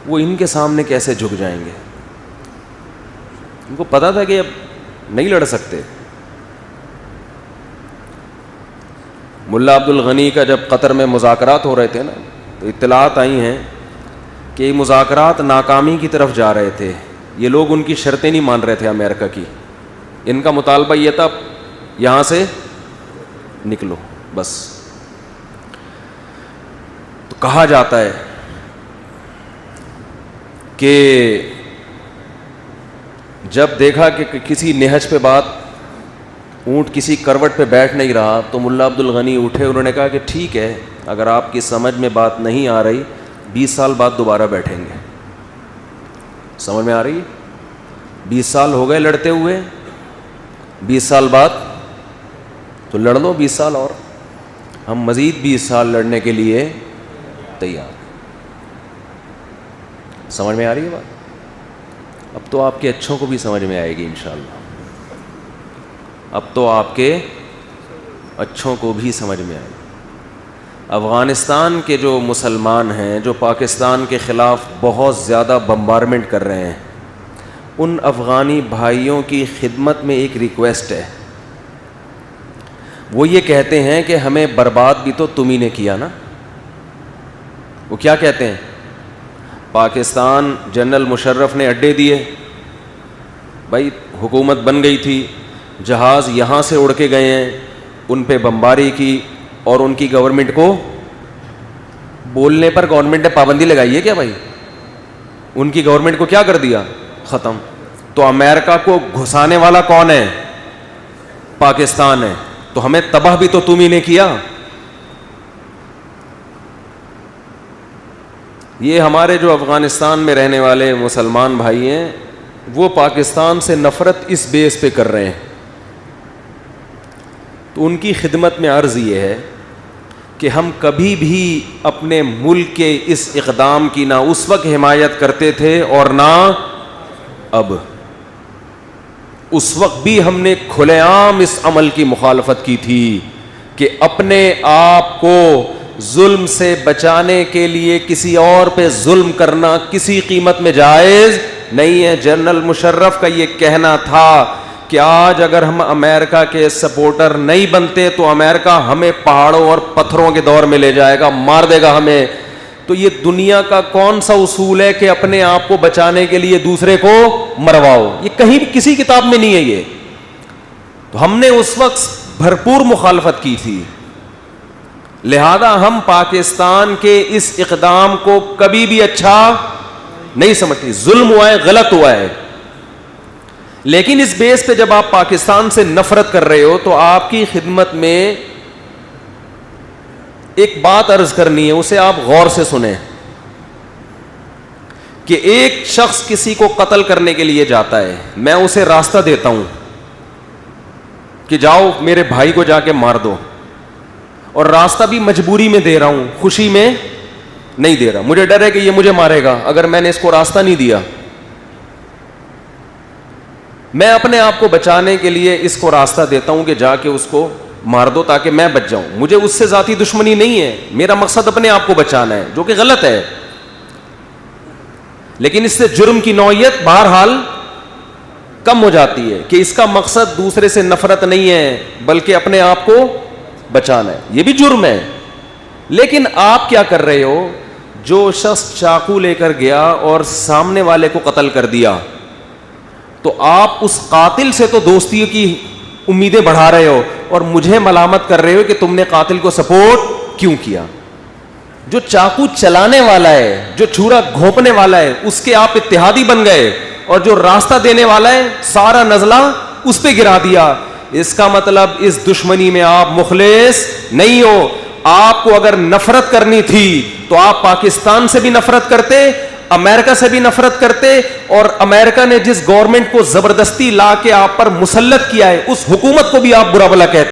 وہ ان کے سامنے کیسے جھک جائیں گے؟ ان کو پتا تھا کہ اب نہیں لڑ سکتے. ملا عبد الغنی کا جب قطر میں مذاکرات ہو رہے تھے نا، تو اطلاعات آئی ہیں کہ یہ مذاکرات ناکامی کی طرف جا رہے تھے. یہ لوگ ان کی شرطیں نہیں مان رہے تھے امریکہ کی. ان کا مطالبہ یہ تھا یہاں سے نکلو بس. تو کہا جاتا ہے کہ جب دیکھا کہ کسی نہج پہ بات، اونٹ کسی کروٹ پہ بیٹھ نہیں رہا، تو ملا عبد الغنی اٹھے. انہوں نے کہا کہ ٹھیک ہے، اگر آپ کی سمجھ میں بات نہیں آ رہی 20 سال بعد دوبارہ بیٹھیں گے. سمجھ میں آ رہی ہے؟ 20 سال ہو گئے لڑتے ہوئے، 20 سال بعد تو لڑ لو 20 سال اور. ہم مزید 20 سال لڑنے کے لیے تیار. سمجھ میں آ رہی ہے بات؟ اب تو آپ کے اچھوں کو بھی سمجھ میں آئے گی انشاءاللہ. اب تو آپ کے اچھوں کو بھی سمجھ میں آئے گی. افغانستان کے جو مسلمان ہیں جو پاکستان کے خلاف بہت زیادہ بمبارمنٹ کر رہے ہیں، ان افغانی بھائیوں کی خدمت میں ایک ریکویسٹ ہے. وہ یہ کہتے ہیں کہ ہمیں برباد بھی تو تم ہی نے کیا نا. وہ کیا کہتے ہیں؟ پاکستان جنرل مشرف نے اڈے دیے، بھائی حکومت بن گئی تھی، جہاز یہاں سے اڑ کے گئے ہیں، ان پہ بمباری کی، اور ان کی گورنمنٹ کو بولنے پر گورنمنٹ نے پابندی لگائی ہے کیا بھائی؟ ان کی گورنمنٹ کو کیا کر دیا؟ ختم. تو امریکہ کو گھسانے والا کون ہے؟ پاکستان ہے. تو ہمیں تباہ بھی تو تم ہی نے کیا. یہ ہمارے جو افغانستان میں رہنے والے مسلمان بھائی ہیں، وہ پاکستان سے نفرت اس بیس پہ کر رہے ہیں. تو ان کی خدمت میں عرض یہ ہے کہ ہم کبھی بھی اپنے ملک کے اس اقدام کی نہ اس وقت حمایت کرتے تھے اور نہ اب. اس وقت بھی ہم نے کھلے عام اس عمل کی مخالفت کی تھی کہ اپنے آپ کو ظلم سے بچانے کے لیے کسی اور پہ ظلم کرنا کسی قیمت میں جائز نہیں ہے. جنرل مشرف کا یہ کہنا تھا کہ آج اگر ہم امریکہ کے سپورٹر نہیں بنتے تو امریکہ ہمیں پہاڑوں اور پتھروں کے دور میں لے جائے گا، مار دے گا ہمیں. تو یہ دنیا کا کون سا اصول ہے کہ اپنے آپ کو بچانے کے لیے دوسرے کو مرواؤ؟ یہ کہیں بھی کسی کتاب میں نہیں ہے یہ. تو ہم نے اس وقت بھرپور مخالفت کی تھی. لہذا ہم پاکستان کے اس اقدام کو کبھی بھی اچھا نہیں سمجھتے. ظلم ہوا ہے، غلط ہوا ہے، لیکن اس بیس پہ جب آپ پاکستان سے نفرت کر رہے ہو تو آپ کی خدمت میں ایک بات عرض کرنی ہے، اسے آپ غور سے سنیں. کہ ایک شخص کسی کو قتل کرنے کے لیے جاتا ہے، میں اسے راستہ دیتا ہوں کہ جاؤ میرے بھائی کو جا کے مار دو، اور راستہ بھی مجبوری میں دے رہا ہوں، خوشی میں نہیں دے رہا. مجھے ڈر ہے کہ یہ مجھے مارے گا اگر میں نے اس کو راستہ نہیں دیا. میں اپنے آپ کو بچانے کے لیے اس کو راستہ دیتا ہوں کہ جا کے اس کو مار دو تاکہ میں بچ جاؤں. مجھے اس سے ذاتی دشمنی نہیں ہے، میرا مقصد اپنے آپ کو بچانا ہے، جو کہ غلط ہے. لیکن اس سے جرم کی نوعیت بہرحال کم ہو جاتی ہے کہ اس کا مقصد دوسرے سے نفرت نہیں ہے بلکہ اپنے آپ کو بچانا ہے. یہ بھی جرم ہے. لیکن آپ کیا کر رہے ہو؟ جو شخص چاقو لے کر گیا اور سامنے والے کو قتل کر دیا، تو آپ اس قاتل سے تو دوستی کی امیدیں بڑھا رہے ہو اور مجھے ملامت کر رہے ہو کہ تم نے قاتل کو سپورٹ کیوں کیا. جو چاقو چلانے والا ہے، جو چھرا گھونپنے والا ہے، اس کے آپ اتحادی بن گئے، اور جو راستہ دینے والا ہے سارا نزلہ اس پہ گرا دیا. اس کا مطلب اس دشمنی میں آپ مخلص نہیں ہو. آپ کو اگر نفرت کرنی تھی تو آپ پاکستان سے بھی نفرت کرتے، امریکہ سے بھی نفرت کرتے، اور امریکہ نے جس گورنمنٹ کو زبردستی لا کے آپ پر مسلط کیا ہے اس حکومت کو بھی آپ برا بھلا کہتے.